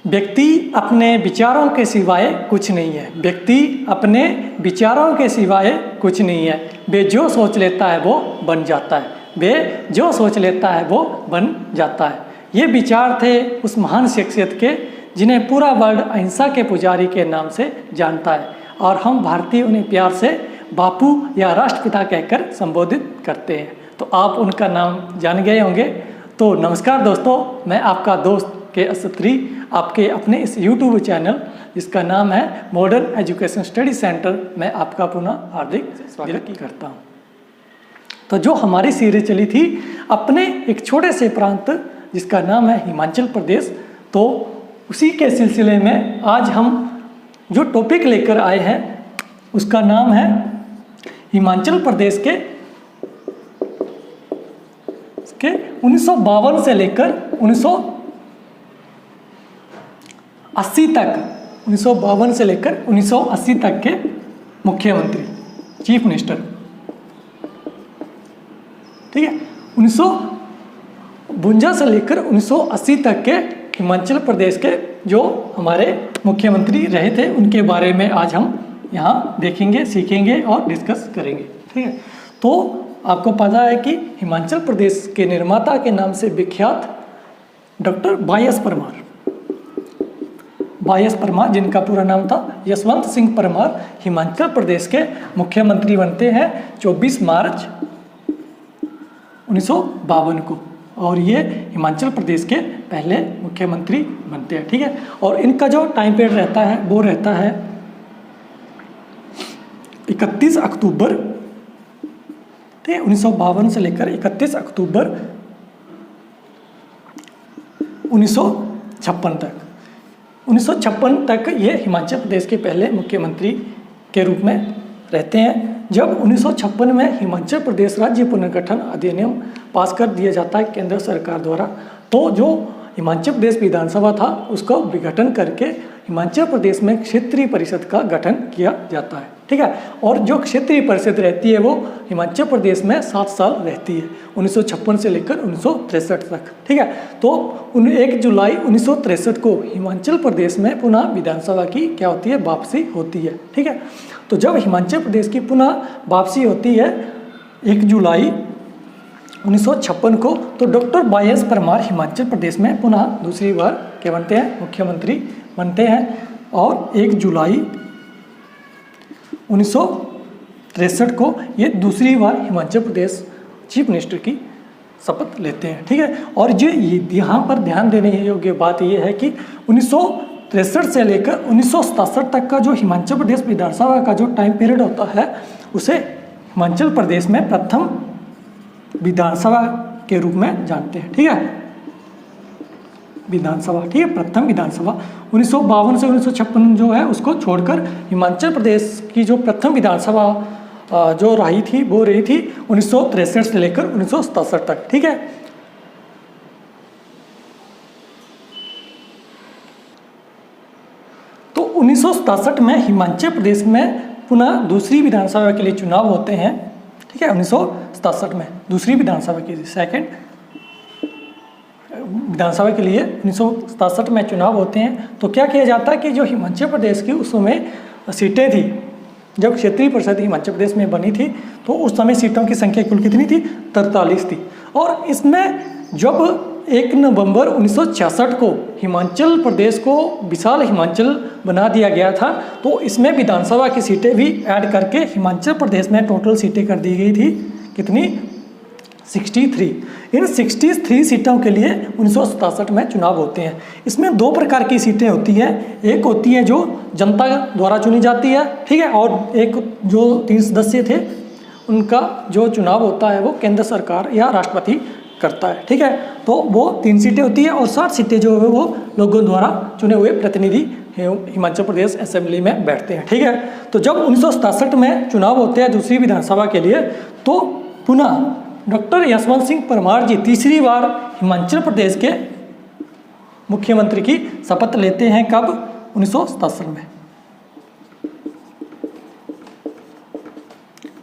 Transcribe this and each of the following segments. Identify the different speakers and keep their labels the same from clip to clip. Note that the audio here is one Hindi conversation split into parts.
Speaker 1: व्यक्ति अपने विचारों के सिवाय कुछ नहीं है। व्यक्ति अपने विचारों के सिवाय कुछ नहीं है। वे जो सोच लेता है वो बन जाता है। वे जो सोच लेता है वो बन जाता है। ये विचार थे उस महान शख्सियत के जिन्हें पूरा वर्ल्ड अहिंसा के पुजारी के नाम से जानता है, और हम भारतीय उन्हें प्यार से बापू या राष्ट्रपिता कहकर संबोधित करते हैं। तो आप उनका नाम जान गए होंगे। तो नमस्कार दोस्तों, मैं आपका दोस्त के असत्री आपके अपने इस YouTube चैनल जिसका नाम है मॉडर्न एजुकेशन स्टडी सेंटर में आपका पुनः हार्दिक स्वागत करता हूँ। तो जो हमारी सीरीज चली थी अपने एक छोटे से प्रांत जिसका नाम है हिमाचल प्रदेश, तो उसी के सिलसिले में आज हम जो टॉपिक लेकर आए हैं उसका नाम है हिमाचल प्रदेश के 1952 से लेकर 1980 तक, 1952 से लेकर 1980 तक के मुख्यमंत्री, चीफ मिनिस्टर। ठीक है, 1952 से लेकर 1980 तक के हिमाचल प्रदेश के जो हमारे मुख्यमंत्री रहे थे उनके बारे में आज हम यहाँ देखेंगे, सीखेंगे और डिस्कस करेंगे। ठीक है, तो आपको पता है कि हिमाचल प्रदेश के निर्माता के नाम से विख्यात डॉक्टर वाईएस परमार, जिनका पूरा नाम था यशवंत सिंह परमार, हिमाचल प्रदेश के मुख्यमंत्री बनते हैं 24 मार्च 1952 को, और ये हिमाचल प्रदेश के पहले मुख्यमंत्री बनते हैं। ठीक है, और इनका जो टाइम पीरियड रहता है वो रहता है 31 अक्टूबर 1952 से लेकर 31 अक्टूबर 1956 तक। 1956 तक ये हिमाचल प्रदेश के पहले मुख्यमंत्री के रूप में रहते हैं। जब 1956 में हिमाचल प्रदेश राज्य पुनर्गठन अधिनियम पास कर दिया जाता है केंद्र सरकार द्वारा, तो जो हिमाचल प्रदेश विधानसभा था उसका विघटन करके हिमाचल प्रदेश में क्षेत्रीय परिषद का गठन किया जाता है। ठीक है, और जो क्षेत्रीय परिषद रहती है वो हिमाचल प्रदेश में 7 साल रहती है, 1956 से लेकर 1963 तक। ठीक है, तो 1 जुलाई 1963 को हिमाचल प्रदेश में पुनः विधानसभा की क्या होती है, वापसी होती है। ठीक है, तो जब हिमाचल प्रदेश की पुनः वापसी होती है 1 जुलाई 1956 को, तो डॉक्टर वाईएस परमार हिमाचल प्रदेश में पुनः दूसरी बार क्या बनते हैं, मुख्यमंत्री बनते हैं, और 1 जुलाई 1963 को ये दूसरी बार हिमाचल प्रदेश चीफ मिनिस्टर की शपथ लेते हैं। ठीक है, और जो यहाँ पर ध्यान देने योग्य बात ये है कि 1963 से लेकर 1967 तक का जो हिमाचल प्रदेश विधानसभा का जो टाइम पीरियड होता है उसे हिमाचल प्रदेश में प्रथम विधानसभा के रूप में जानते हैं। ठीक है, विधानसभा, ठीक है, प्रथम विधानसभा 1952 से 1956 जो है उसको छोड़कर हिमाचल प्रदेश की जो प्रथम विधानसभा जो रही थी वो रही थी 1963 से लेकर 1967 तक। ठीक है, तो 1967 में हिमाचल प्रदेश में पुनः दूसरी विधानसभा के लिए चुनाव होते हैं। ठीक है, 1967 में दूसरी विधानसभा के लिए, सेकंड विधानसभा के लिए 1967 में चुनाव होते हैं। तो क्या किया जाता है कि जो हिमाचल प्रदेश की उस समय सीटें थी, जब क्षेत्रीय परिषद हिमाचल प्रदेश में बनी थी तो उस समय सीटों की संख्या कुल कितनी थी, 43 थी। और इसमें जब 1 नवंबर 1966 को हिमाचल प्रदेश को विशाल हिमाचल बना दिया गया था, तो इसमें विधानसभा की सीटें भी ऐड करके हिमाचल प्रदेश में टोटल सीटें कर दी गई थी, कितनी, 63। इन 63 सीटों के लिए 1967 में चुनाव होते हैं। इसमें 2 प्रकार की सीटें होती हैं, एक होती है जो जनता द्वारा चुनी जाती है, ठीक है, और एक जो 3 सदस्य थे उनका जो चुनाव होता है वो केंद्र सरकार या राष्ट्रपति करता है। ठीक है, तो वो 3 सीटें होती है और 60 सीटें जो है वो लोगों द्वारा चुने हुए प्रतिनिधि हिमाचल प्रदेश असेंबली में बैठते हैं। ठीक है, तो जब 1967 में चुनाव होते हैं दूसरी विधानसभा के लिए, तो पुनः डॉक्टर यशवंत सिंह परमार जी तीसरी बार हिमाचल प्रदेश के मुख्यमंत्री की शपथ लेते हैं। कब, 1967 में।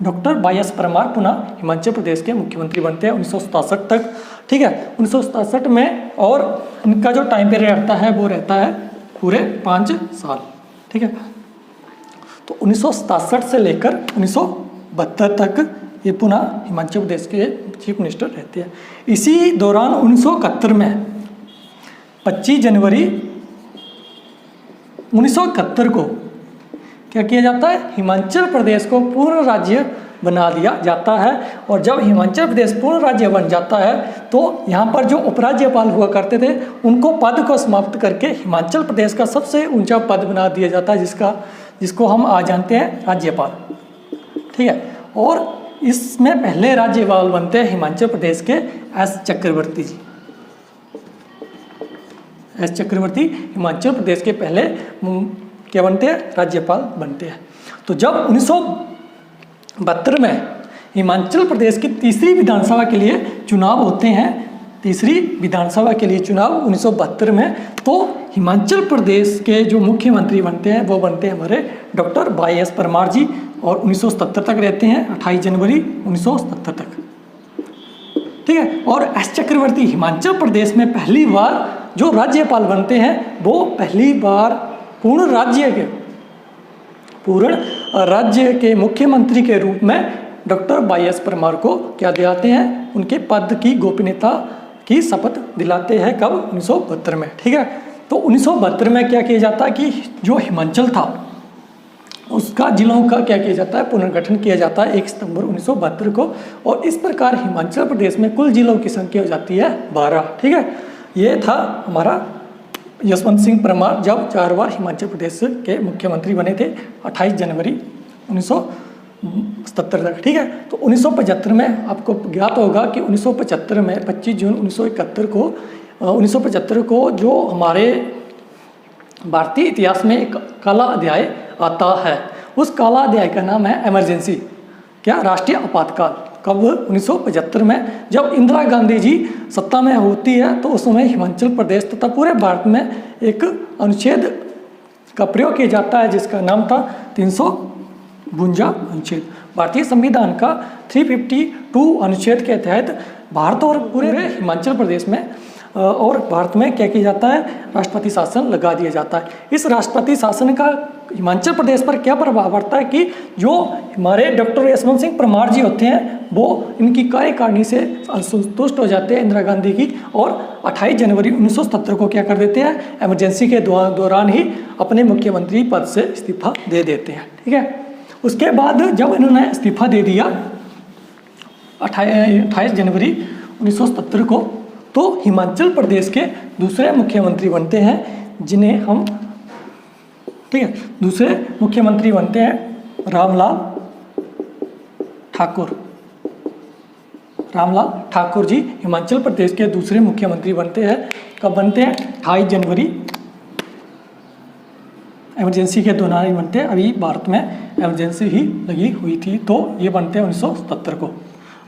Speaker 1: डॉक्टर वाईएस परमार पुनः हिमाचल प्रदेश के मुख्यमंत्री बनते हैं 1967 तक। ठीक है, 1967 में, और इनका जो टाइम पीरियड रहता है वो रहता है पूरे 5 साल। ठीक है, तो 1967 से लेकर 1972 तक ये पुनः हिमाचल प्रदेश के चीफ मिनिस्टर रहते हैं। इसी दौरान 1971 में 25 जनवरी 1971 को क्या किया जाता है, हिमाचल प्रदेश को पूर्ण राज्य बना दिया जाता है। और जब हिमाचल प्रदेश पूर्ण राज्य बन जाता है तो यहाँ पर जो उपराज्यपाल हुआ करते थे उनको पद को समाप्त करके हिमाचल प्रदेश का सबसे ऊंचा पद बना दिया जाता है, जिसको हम आज जानते हैं राज्यपाल। ठीक है, और इसमें पहले राज्यपाल बनते हैं हिमाचल प्रदेश के एस चक्रवर्ती जी। एस चक्रवर्ती हिमाचल प्रदेश के पहले क्या बनते हैं, राज्यपाल बनते हैं। तो जब 1972 में हिमाचल प्रदेश की तीसरी विधानसभा के लिए चुनाव होते हैं, तीसरी विधानसभा के लिए चुनाव 1972 में, तो हिमाचल प्रदेश के जो मुख्यमंत्री बनते हैं वो बनते हैं हमारे डॉक्टर वाई एस परमार जी, और 1977 तक रहते हैं, 28 जनवरी 1977 तक। ठीक है, और एस चक्रवर्ती हिमाचल प्रदेश में पहली बार जो राज्यपाल बनते हैं वो पहली बार पूर्ण राज्य के मुख्यमंत्री के रूप में डॉक्टर वाई एस परमार को क्या दिलाते हैं, उनके पद की गोपनीयता की शपथ दिलाते हैं। कब, 1972 में। ठीक है, तो 1972 में क्या किया जाता है कि जो हिमाचल था उसका जिलों का क्या किया जाता है, पुनर्गठन किया जाता है 1 सितंबर 1972 को, और इस प्रकार हिमाचल प्रदेश में कुल जिलों की संख्या हो जाती है 12। ठीक है, ये था हमारा यशवंत सिंह परमार जब 4 बार हिमाचल प्रदेश के मुख्यमंत्री बने थे 28 जनवरी 1977 तक। ठीक है, तो 1975 में आपको ज्ञात होगा कि 1975 में 25 जून 1975 को जो हमारे भारतीय इतिहास में एक काला अध्याय आता है, उस काला अध्याय का नाम है इमरजेंसी, क्या, राष्ट्रीय आपातकाल। कब, 1975 में जब इंदिरा गांधी जी सत्ता में होती है तो उस समय हिमाचल प्रदेश तथा पूरे भारत में एक अनुच्छेद का प्रयोग किया जाता है जिसका नाम था 352 अनुच्छेद। भारतीय संविधान का 352 अनुच्छेद के तहत भारत और पूरे हिमाचल प्रदेश में और भारत में क्या किया जाता है, राष्ट्रपति शासन लगा दिया जाता है। इस राष्ट्रपति शासन का हिमाचल प्रदेश पर क्या प्रभाव पड़ता है कि जो हमारे डॉक्टर यशवंत सिंह परमार जी होते हैं वो इनकी कार्यकारिणी से असंतुष्ट हो जाते हैं इंदिरा गांधी की, और 28 जनवरी 1977 को क्या कर देते हैं, इमरजेंसी के दौरान ही अपने मुख्यमंत्री पद से इस्तीफा दे देते हैं। ठीक है, उसके बाद जब इन्होंने इस्तीफा दे दिया 28 जनवरी 1977 को, तो हिमाचल प्रदेश के दूसरे मुख्यमंत्री बनते हैं जिन्हें हम, ठीक है, दूसरे मुख्यमंत्री बनते हैं रामलाल ठाकुर। रामलाल ठाकुर जी हिमाचल प्रदेश के दूसरे मुख्यमंत्री बनते हैं। कब बनते हैं, 28 जनवरी, इमरजेंसी के दौरान ही बनते हैं। अभी भारत में इमरजेंसी ही लगी हुई थी, तो ये बनते हैं 1977 को।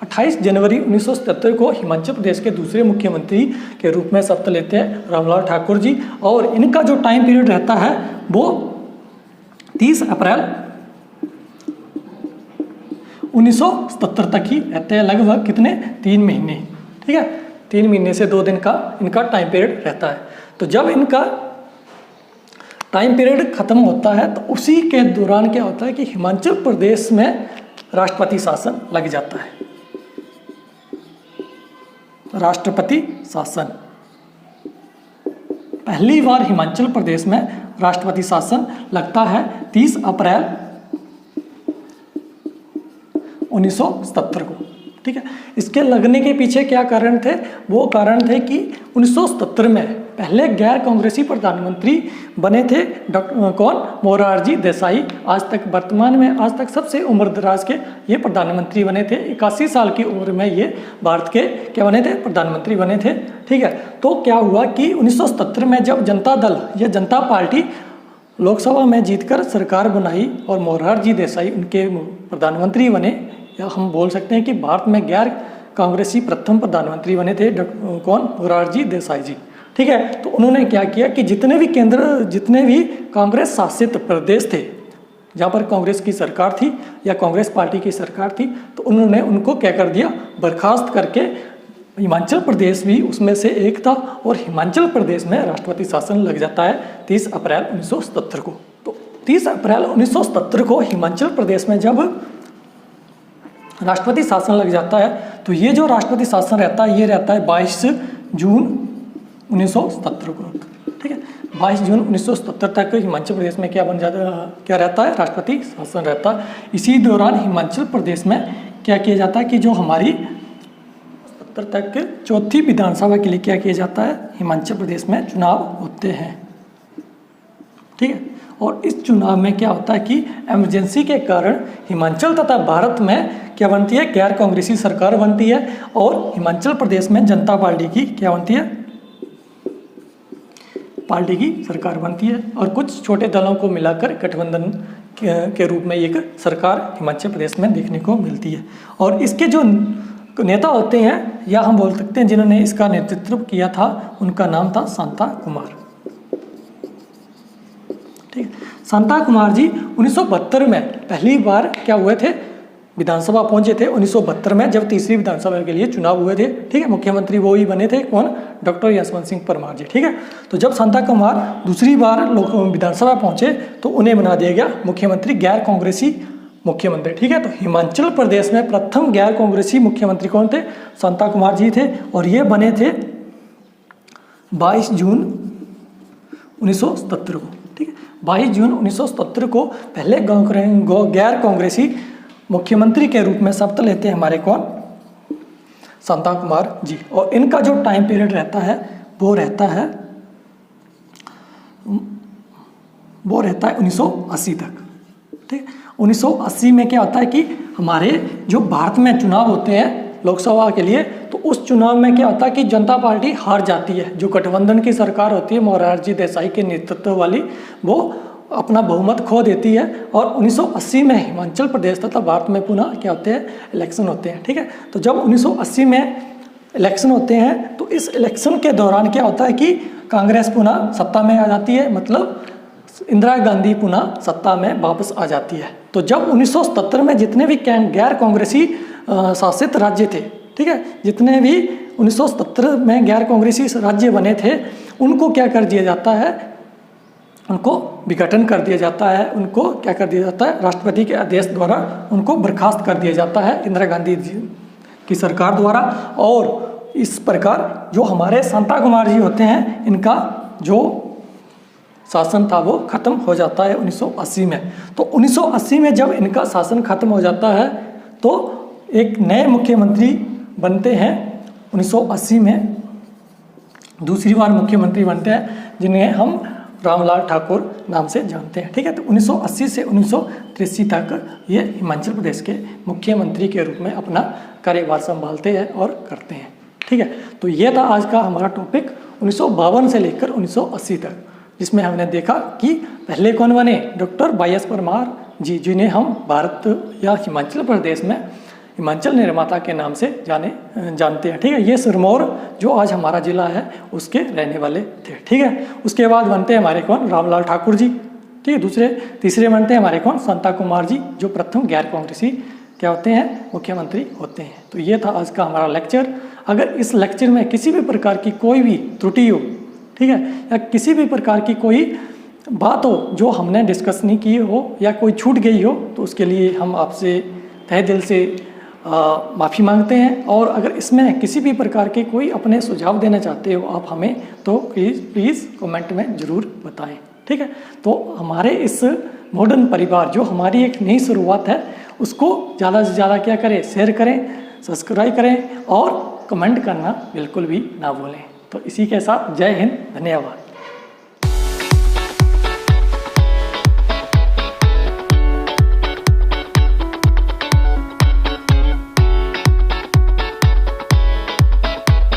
Speaker 1: 28 जनवरी 1977 को हिमाचल प्रदेश के दूसरे मुख्यमंत्री के रूप में शपथ लेते हैं रामलाल ठाकुर जी, और इनका जो टाइम पीरियड रहता है वो 30 अप्रैल 1977 तक ही रहते हैं, लगभग कितने, 3 महीने। ठीक है, 3 महीने से 2 दिन का इनका टाइम पीरियड रहता है। तो जब इनका टाइम पीरियड खत्म होता है तो उसी के दौरान क्या होता है कि हिमाचल प्रदेश में राष्ट्रपति शासन लग जाता है। राष्ट्रपति शासन, पहली बार हिमाचल प्रदेश में राष्ट्रपति शासन लगता है 30 अप्रैल 1977 को। ठीक है, इसके लगने के पीछे क्या कारण थे, वो कारण थे कि 1977 में पहले गैर कांग्रेसी प्रधानमंत्री बने थे कौन, मोरारजी देसाई। आज तक वर्तमान में आज तक सबसे उम्र दराज के ये प्रधानमंत्री बने थे। 81 साल की उम्र में ये भारत के क्या बने थे, प्रधानमंत्री बने थे। ठीक है, तो क्या हुआ कि 1977 में जब जनता दल या जनता पार्टी लोकसभा में जीतकर सरकार बनाई और मोरारजी देसाई उनके प्रधानमंत्री बने, या हम बोल सकते हैं कि भारत में गैर कांग्रेसी प्रथम प्रधानमंत्री बने थे कौन, मोरारजी देसाई जी। ठीक है, तो उन्होंने क्या किया कि जितने भी कांग्रेस शासित प्रदेश थे जहाँ पर कांग्रेस की सरकार थी या कांग्रेस पार्टी की सरकार थी, तो उन्होंने उनको क्या कर दिया, बर्खास्त करके हिमाचल प्रदेश भी उसमें से एक था और हिमाचल प्रदेश में राष्ट्रपति शासन लग जाता है 30 अप्रैल 1977 को। तो 30 अप्रैल 1977 को हिमाचल प्रदेश में जब राष्ट्रपति शासन लग जाता है तो ये जो राष्ट्रपति शासन रहता है ये रहता है 22 जून 1977 को। ठीक है, 22 जून 1977 तक हिमाचल प्रदेश में क्या रहता है, राष्ट्रपति शासन रहता है। इसी दौरान हिमाचल प्रदेश में क्या किया जाता है कि जो हमारी 70 तक चौथी विधानसभा के लिए क्या किया जाता है, हिमाचल प्रदेश में चुनाव होते हैं। ठीक है, और इस चुनाव में क्या होता है कि इमरजेंसी के कारण हिमाचल तथा भारत में क्या बनती है, गैर कांग्रेसी सरकार बनती है और हिमाचल प्रदेश में जनता पार्टी की क्या बनती है, पार्टी की सरकार बनती है और कुछ छोटे दलों को मिलाकर गठबंधन के रूप में एक सरकार हिमाचल प्रदेश में देखने को मिलती है। और इसके जो नेता होते हैं या हम बोल सकते हैं जिन्होंने इसका नेतृत्व किया था, उनका नाम था शांता कुमार। ठीक है, शांता कुमार जी 1972 में पहली बार क्या हुए थे, विधानसभा पहुंचे थे 1972 में, जब तीसरी विधानसभा के लिए चुनाव हुए थे। ठीक है, मुख्यमंत्री वो ही बने थे, कौन, डॉक्टर यशवंत सिंह परमार जी। ठीक है, तो जब शांता कुमार दूसरी बार विधानसभा पहुंचे तो उन्हें बना दिया गया मुख्यमंत्री, गैर कांग्रेसी मुख्यमंत्री। ठीक है, तो हिमाचल प्रदेश में प्रथम गैर कांग्रेसी मुख्यमंत्री कौन थे, शांता कुमार जी थे और ये बने थे 22 जून 1977 को। ठीक है, 22 जून 1977 को पहले गैर कांग्रेसी मुख्यमंत्री के रूप में शपथ लेते हैं हमारे कौन, शांता कुमार जी। और इनका जो टाइम पीरियड रहता है वो रहता है 1980 तक। ठीक, 1980 में क्या होता है कि हमारे जो भारत में चुनाव होते हैं लोकसभा के लिए, तो उस चुनाव में क्या होता है कि जनता पार्टी हार जाती है। जो गठबंधन की सरकार होती है मोरारजी देसाई के नेतृत्व वाली, वो अपना बहुमत खो देती है और 1980 में हिमाचल प्रदेश तथा भारत में पुनः क्या होते हैं, इलेक्शन होते हैं। ठीक है, तो जब 1980 में इलेक्शन होते हैं तो इस इलेक्शन के दौरान क्या होता है कि कांग्रेस पुनः सत्ता में आ जाती है, मतलब इंदिरा गांधी पुनः सत्ता में वापस आ जाती है। तो जब 1977 में जितने भी गैर कांग्रेसी शासित राज्य थे, ठीक है, जितने भी 1977 में गैर कांग्रेसी राज्य बने थे, उनको क्या कर दिया जाता है, उनको विघटन कर दिया जाता है, उनको क्या कर दिया जाता है, राष्ट्रपति के आदेश द्वारा उनको बर्खास्त कर दिया जाता है इंदिरा गांधी जी की सरकार द्वारा। और इस प्रकार जो हमारे शांता कुमार जी होते हैं, इनका जो शासन था वो खत्म हो जाता है 1980 में। तो 1980 में जब इनका शासन खत्म हो जाता है तो एक नए मुख्यमंत्री बनते हैं 1980 में, दूसरी बार मुख्यमंत्री बनते हैं जिन्हें हम रामलाल ठाकुर नाम से जानते हैं। ठीक है, तो 1980 से 1983 तक ये हिमाचल प्रदेश के मुख्यमंत्री के रूप में अपना कार्यभार संभालते हैं और करते हैं। ठीक है, तो ये था आज का हमारा टॉपिक 1952 से लेकर 1980 तक, जिसमें हमने देखा कि पहले कौन बने, डॉक्टर वाई.एस. परमार जी, जिन्हें हम भारत या हिमाचल प्रदेश में हिमाचल निर्माता के नाम से जानते हैं। ठीक है, ये सिरमौर जो आज हमारा जिला है उसके रहने वाले थे। ठीक है, उसके बाद बनते हैं हमारे कौन, रामलाल ठाकुर जी। ठीक है, तीसरे बनते हैं हमारे कौन, शांता कुमार जी, जो प्रथम गैर कांग्रेसी क्या होते हैं, मुख्यमंत्री होते हैं। तो ये था आज का हमारा लेक्चर। अगर इस लेक्चर में किसी भी प्रकार की कोई भी त्रुटि हो, ठीक है, या किसी भी प्रकार की कोई बात हो जो हमने डिस्कस नहीं की हो या कोई छूट गई हो, तो उसके लिए हम आपसे तहे दिल से माफ़ी मांगते हैं। और अगर इसमें किसी भी प्रकार के कोई अपने सुझाव देना चाहते हो आप हमें, तो प्लीज़ कमेंट में ज़रूर बताएं। ठीक है, तो हमारे इस मॉडर्न परिवार जो हमारी एक नई शुरुआत है, उसको ज़्यादा से ज़्यादा क्या करें, शेयर करें, सब्सक्राइब करें और कमेंट करना बिल्कुल भी ना भूलें। तो इसी के साथ जय हिंद, धन्यवाद।